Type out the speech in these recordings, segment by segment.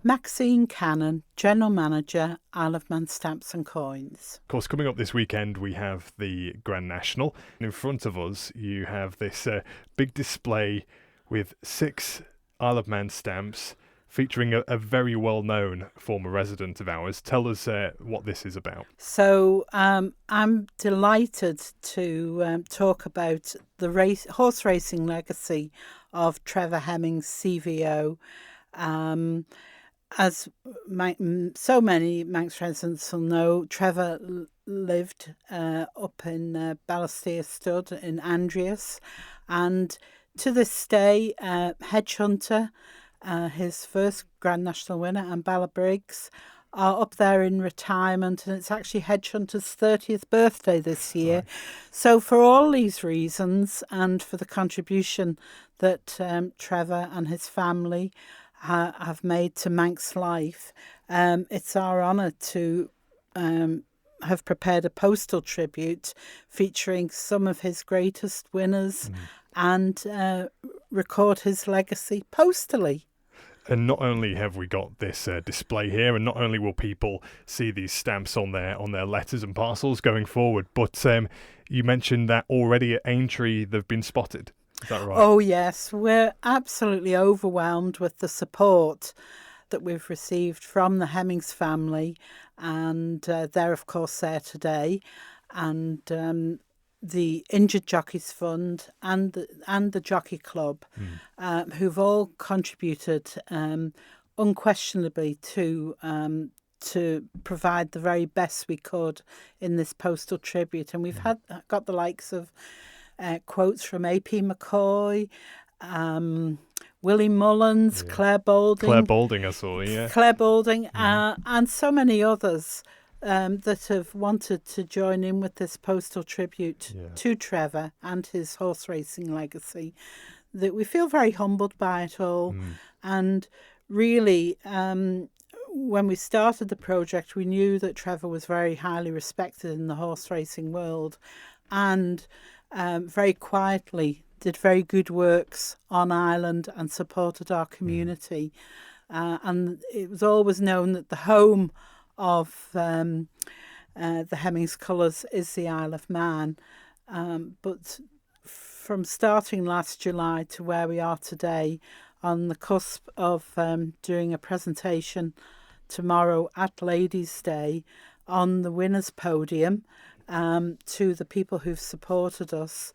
Maxine Cannon, General Manager, Isle of Man Stamps and Coins. Of course, coming up this weekend, we have the Grand National. In front of us, you have this big display with 6 Isle of Man stamps featuring a very well-known former resident of ours. Tell us what this is about. So I'm delighted to talk about the horse racing legacy of Trevor Hemmings CVO. As so many Manx residents will know, Trevor lived up in Balestier Stud in Andreas, and to this day, Hedge Hunter, his first Grand National winner, and Bala Briggs are up there in retirement, and it's actually Hedge Hunter's 30th birthday this year. Right. So for all these reasons, and for the contribution that Trevor and his family have made to Manx life, it's our honour to have prepared a postal tribute featuring some of his greatest winners and record his legacy postally. And not only have we got this display here, and not only will people see these stamps on their letters and parcels going forward, but you mentioned that already at Aintree they've been spotted. Is that right? Oh yes, we're absolutely overwhelmed with the support that we've received from the Hemmings family, and they're of course there today, and the Injured Jockeys Fund and the Jockey Club, who've all contributed unquestionably to provide the very best we could in this postal tribute. And we've got the likes of quotes from A.P. McCoy, Willie Mullins, Claire Balding. Claire Balding, I saw, yeah. Claire Balding, and so many others that have wanted to join in with this postal tribute to Trevor and his horse racing legacy. That we feel very humbled by it all. And really, when we started the project, we knew that Trevor was very highly respected in the horse racing world, and very quietly did very good works on Ireland and supported our community. And it was always known that the home of the Hemmings colours is the Isle of Man. But from starting last July to where we are today, on the cusp of doing a presentation tomorrow at Ladies' Day on the winners' podium, to the people who've supported us,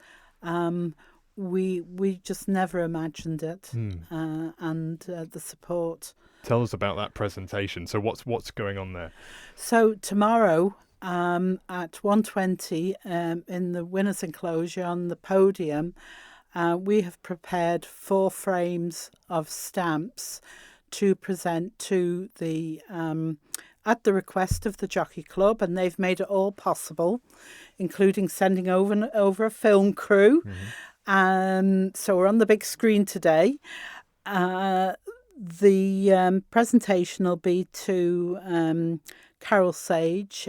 we just never imagined it, and the support. Tell us about that presentation. So what's going on there? So tomorrow at 1:20 in the winners' enclosure on the podium, we have prepared 4 frames of stamps to present to the at the request of the Jockey Club, and they've made it all possible, including sending over a film crew. So we're on the big screen today. The presentation will be to Carol Sage,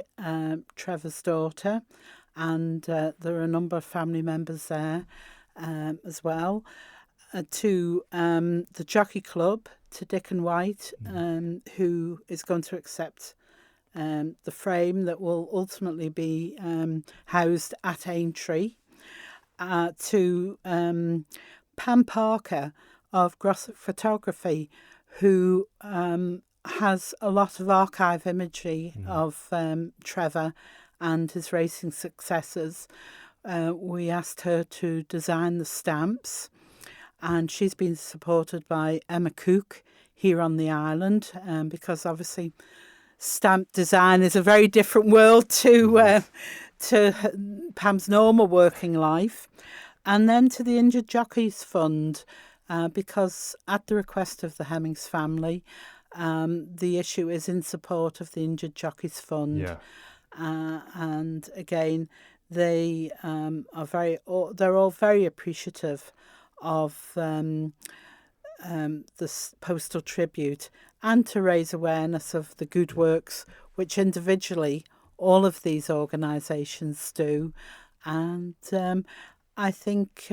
Trevor's daughter, and there are a number of family members there as well. To the Jockey Club, to Dick and White, who is going to accept the frame that will ultimately be housed at Aintree. To Pam Parker of Grosset Photography, who has a lot of archive imagery of Trevor and his racing successes. We asked her to design the stamps, and she's been supported by Emma Cook here on the island, because obviously stamp design is a very different world to Pam's normal working life. And then to the Injured Jockeys Fund, because at the request of the Hemmings family, the issue is in support of the Injured Jockeys Fund. And again, they're all very appreciative of this postal tribute, and to raise awareness of the good works which individually all of these organisations do. And I think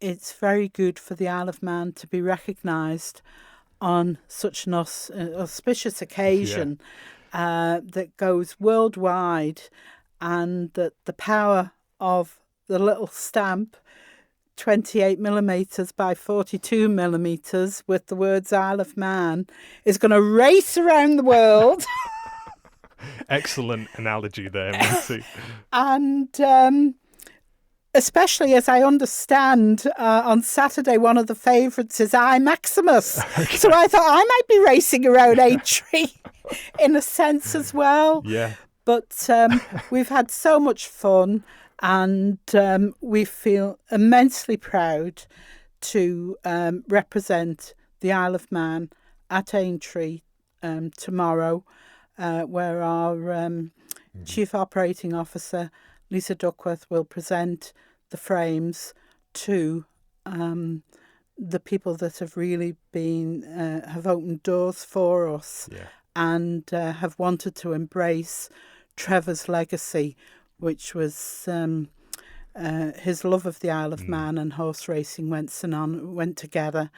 it's very good for the Isle of Man to be recognised on such an auspicious occasion that goes worldwide, and that the power of the little stamp, 28 millimetres by 42 millimetres, with the words Isle of Man, is going to race around the world. Excellent analogy there, Maxie. And especially as I understand, on Saturday, one of the favourites is I, Maximus. Okay. So I thought I might be racing around Aintree in a sense as well. Yeah. But we've had so much fun, and we feel immensely proud to represent the Isle of Man at Aintree tomorrow, where our Chief Operating Officer, Lisa Duckworth, will present the frames to the people that have really been have opened doors for us, and have wanted to embrace Trevor's legacy, which was his love of the Isle of Man and horse racing went together.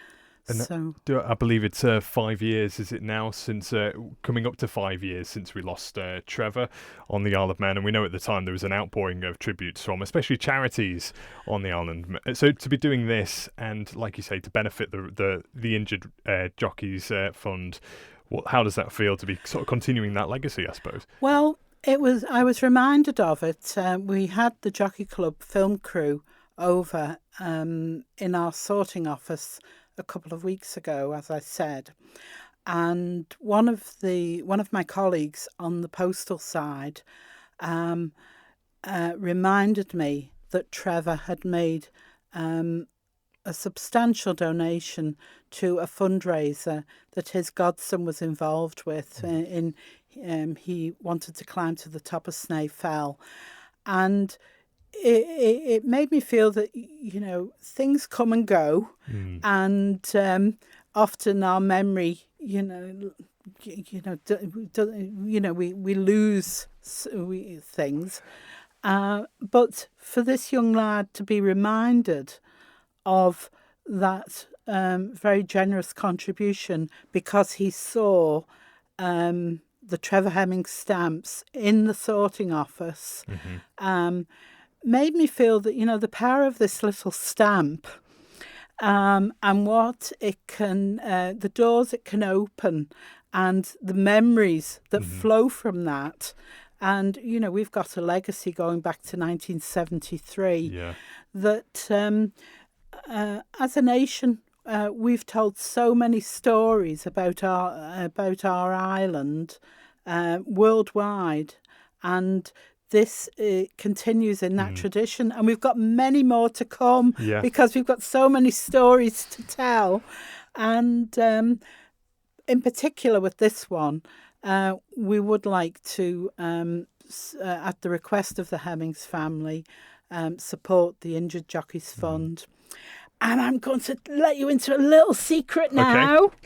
And so I believe it's 5 years, is it now, since coming up to 5 years since we lost Trevor on the Isle of Man, and we know at the time there was an outpouring of tributes from especially charities on the island. So to be doing this, and like you say, to benefit the Injured Jockeys Fund, how does that feel to be sort of continuing that legacy, I suppose? Well, I was reminded of it. We had the Jockey Club film crew over in our sorting office a couple of weeks ago, as I said, and one of my colleagues on the postal side reminded me that Trevor had made a substantial donation to a fundraiser that his godson was involved with. He wanted to climb to the top of Snae Fell, and it made me feel that, you know, things come and go, and often our memory, we lose things. But for this young lad to be reminded of that very generous contribution, because he saw the Trevor Hemmings stamps in the sorting office, made me feel that, you know, the power of this little stamp, and what it can, the doors it can open, and the memories that flow from that. And, you know, we've got a legacy going back to 1973 that as a nation, we've told so many stories about our island worldwide, and this continues in that tradition, and we've got many more to come because we've got so many stories to tell. And in particular with this one, we would like to, at the request of the Hemmings family, support the Injured Jockeys Fund. And I'm going to let you into a little secret now. Okay.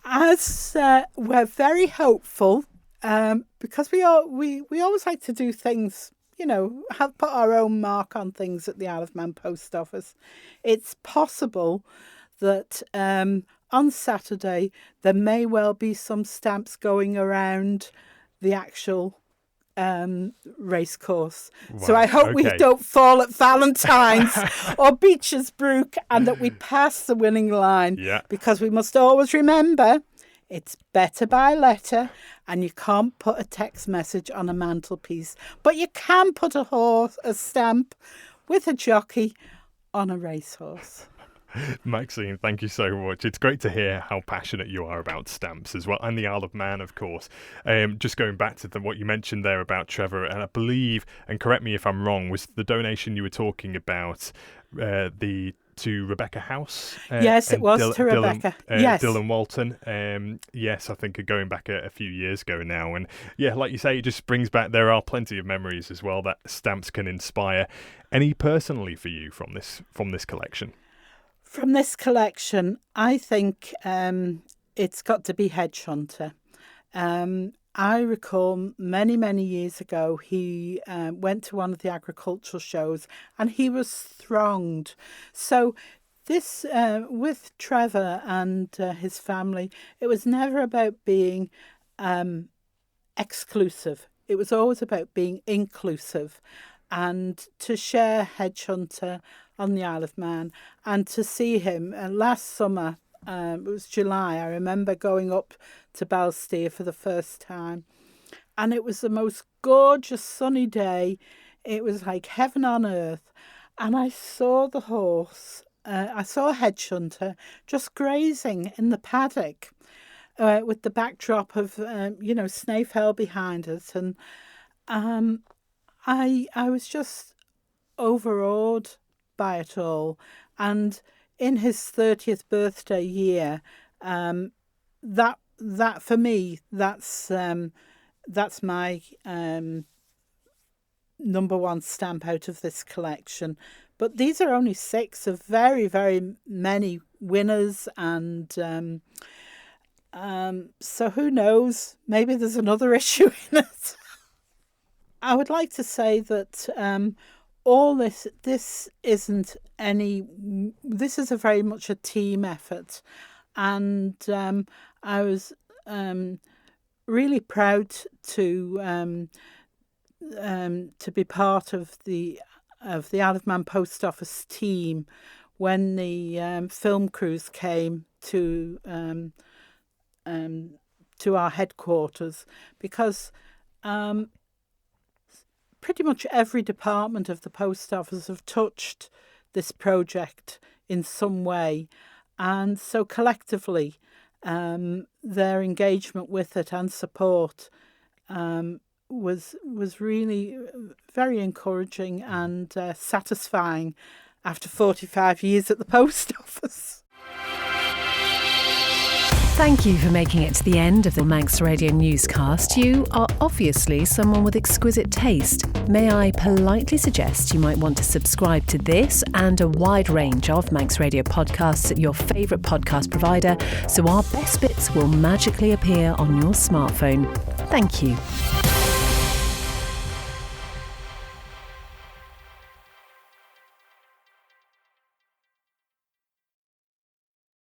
As we're very hopeful, because we always like to do things, you know, put our own mark on things at the Isle of Man Post Office. It's possible that on Saturday there may well be some stamps going around the actual race course. Wow. So I hope we don't fall at Valentine's or Beecher's Brook, and that we pass the winning line, because we must always remember it's better by letter, and you can't put a text message on a mantelpiece, but you can put a stamp with a jockey on a racehorse. Maxine, thank you so much. It's great to hear how passionate you are about stamps as well, and the Isle of Man, of course. Just going back to what you mentioned there about Trevor, and I believe, and correct me if I'm wrong, was the donation you were talking about to Rebecca House? Yes, it was to Rebecca. Yes. Dylan Walton. Yes, I think going back a few years ago now. And yeah, like you say, it just brings back, there are plenty of memories as well that stamps can inspire. Any personally for you from this collection? From this collection, I think it's got to be Hedge Hunter. I recall many, many years ago, he went to one of the agricultural shows and he was thronged. So This, with Trevor and his family, it was never about being exclusive. It was always about being inclusive, and to share Hedge Hunter on the Isle of Man, and to see him last summer. It was July. I remember going up to Belsteer for the first time, and it was the most gorgeous sunny day. It was like heaven on earth, and I saw the horse. I saw Hedge Hunter just grazing in the paddock, with the backdrop of Snaefell behind us, and I was just overawed by it all. And in his 30th birthday year, that for me, that's my number one stamp out of this collection. But these are only 6 of very, very many winners, and so who knows? Maybe there's another issue in it. I would like to say that all this isn't any. This is a very much a team effort, and I was really proud to be part of the Isle of Man Post Office team when the film crews came to our headquarters, because pretty much every department of the post office have touched this project in some way, and so collectively their engagement with it and support was really very encouraging and satisfying after 45 years at the post office. Thank you for making it to the end of the Manx Radio Newscast. You are obviously someone with exquisite taste. May I politely suggest you might want to subscribe to this and a wide range of Manx Radio podcasts at your favourite podcast provider, so our best bits will magically appear on your smartphone. Thank you.